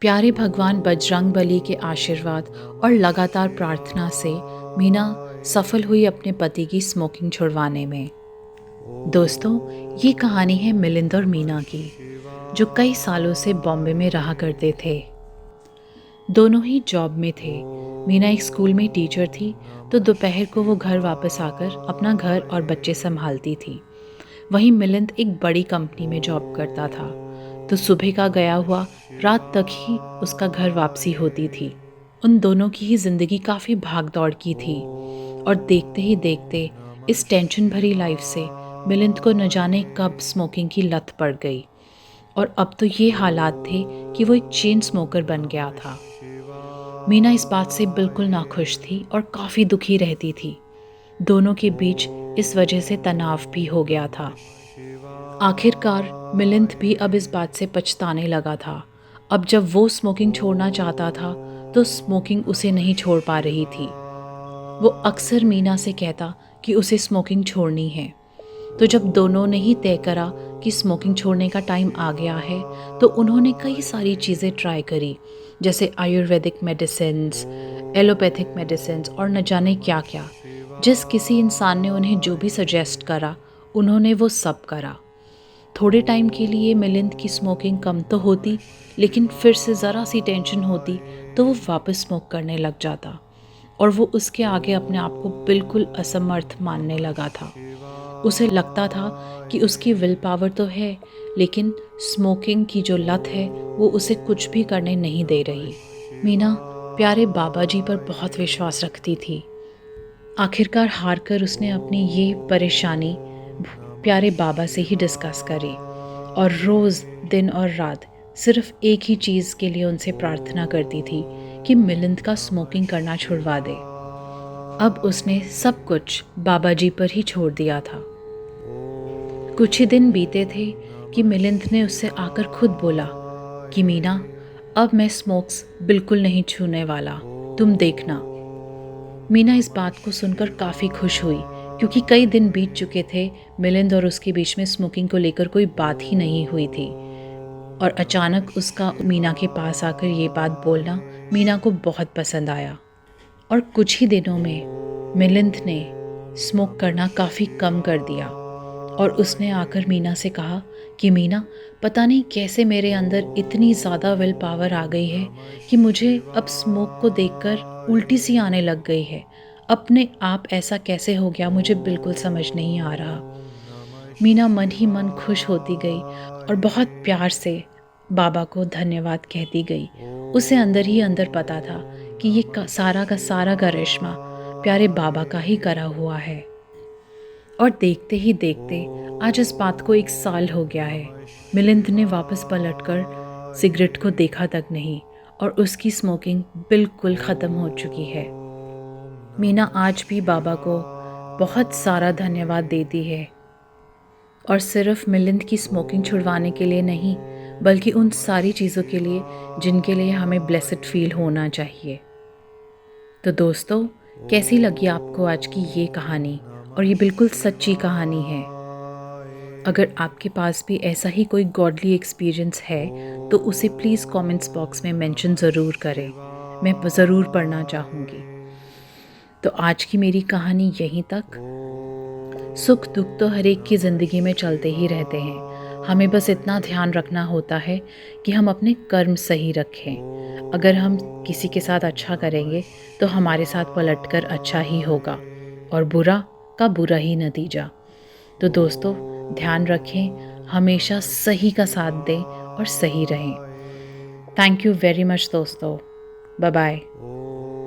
प्यारे भगवान बजरंगबली के आशीर्वाद और लगातार प्रार्थना से मीना सफल हुई अपने पति की स्मोकिंग छुड़वाने में। दोस्तों, ये कहानी है मिलिंद और मीना की, जो कई सालों से बॉम्बे में रहा करते थे। दोनों ही जॉब में थे। मीना एक स्कूल में टीचर थी, तो दोपहर को वो घर वापस आकर अपना घर और बच्चे संभालती थी। वहीं मिलिंद एक बड़ी कंपनी में जॉब करता था, तो सुबह का गया हुआ रात तक ही उसका घर वापसी होती थी। उन दोनों की ही जिंदगी काफ़ी भाग दौड़ की थी, और देखते ही देखते इस टेंशन भरी लाइफ से मिलिंद को न जाने कब स्मोकिंग की लत पड़ गई, और अब तो ये हालात थे कि वो एक चेन स्मोकर बन गया था। मीना इस बात से बिल्कुल नाखुश थी और काफ़ी दुखी रहती थी। दोनों के बीच इस वजह से तनाव भी हो गया था। आखिरकार मिलिंद भी अब इस बात से पछताने लगा था। अब जब वो स्मोकिंग छोड़ना चाहता था, तो स्मोकिंग उसे नहीं छोड़ पा रही थी। वो अक्सर मीना से कहता कि उसे स्मोकिंग छोड़नी है। तो जब दोनों ने ही तय करा कि स्मोकिंग छोड़ने का टाइम आ गया है, तो उन्होंने कई सारी चीज़ें ट्राई करी, जैसे आयुर्वेदिक मेडिसिन्स, एलोपैथिक मेडिसिन्स और न जाने क्या क्या। जिस किसी इंसान ने उन्हें जो भी सजेस्ट करा, उन्होंने वो सब करा। थोड़े टाइम के लिए मिलिंद की स्मोकिंग कम तो होती, लेकिन फिर से ज़रा सी टेंशन होती तो वो वापस स्मोक करने लग जाता, और वो उसके आगे अपने आप को बिल्कुल असमर्थ मानने लगा था। उसे लगता था कि उसकी विल पावर तो है, लेकिन स्मोकिंग की जो लत है वो उसे कुछ भी करने नहीं दे रही। मीना प्यारे बाबा जी पर बहुत विश्वास रखती थी। आखिरकार हार कर उसने अपनी ये परेशानी प्यारे बाबा से ही डिस्कस करी, और रोज़ दिन और रात सिर्फ एक ही चीज़ के लिए उनसे प्रार्थना करती थी कि मिलिंद का स्मोकिंग करना छुड़वा दे। अब उसने सब कुछ बाबा जी पर ही छोड़ दिया था। कुछ ही दिन बीते थे कि मिलिंद ने उससे आकर खुद बोला कि मीना, अब मैं स्मोक्स बिल्कुल नहीं छूने वाला, तुम देखना। मीना इस बात को सुनकर काफ़ी खुश हुई, क्योंकि कई दिन बीत चुके थे मिलिंद और उसके बीच में स्मोकिंग को लेकर कोई बात ही नहीं हुई थी। और अचानक उसका मीना के पास आकर ये बात बोलना मीना को बहुत पसंद आया, और कुछ ही दिनों में मिलिंद ने स्मोक करना काफ़ी कम कर दिया। और उसने आकर मीना से कहा कि मीना, पता नहीं कैसे मेरे अंदर इतनी ज़्यादा विल पावर आ गई है कि मुझे अब स्मोक को देखकर उल्टी सी आने लग गई है। अपने आप ऐसा कैसे हो गया, मुझे बिल्कुल समझ नहीं आ रहा। मीना मन ही मन खुश होती गई और बहुत प्यार से बाबा को धन्यवाद कहती गई। उसे अंदर ही अंदर पता था कि ये सारा का सारा करिश्मा प्यारे बाबा का ही करा हुआ है। और देखते ही देखते आज इस बात को 1 साल हो गया है। मिलिंद ने वापस पलटकर सिगरेट को देखा तक नहीं, और उसकी स्मोकिंग बिल्कुल ख़त्म हो चुकी है। मीना आज भी बाबा को बहुत सारा धन्यवाद देती है, और सिर्फ मिलिंद की स्मोकिंग छुड़वाने के लिए नहीं, बल्कि उन सारी चीज़ों के लिए जिनके लिए हमें ब्लेस्ड फील होना चाहिए। तो दोस्तों, कैसी लगी आपको आज की ये कहानी? और ये बिल्कुल सच्ची कहानी है। अगर आपके पास भी ऐसा ही कोई गॉडली एक्सपीरियंस है, तो उसे प्लीज़ कमेंट्स बॉक्स में मेंशन ज़रूर करें। मैं ज़रूर पढ़ना चाहूँगी। तो आज की मेरी कहानी यहीं तक। सुख दुख तो हर एक की ज़िंदगी में चलते ही रहते हैं। हमें बस इतना ध्यान रखना होता है कि हम अपने कर्म सही रखें। अगर हम किसी के साथ अच्छा करेंगे, तो हमारे साथ पलटकर अच्छा ही होगा, और बुरा का बुरा ही नतीजा। तो दोस्तों, ध्यान रखें, हमेशा सही का साथ दें और सही रहें। थैंक यू वेरी मच दोस्तों। Bye bye.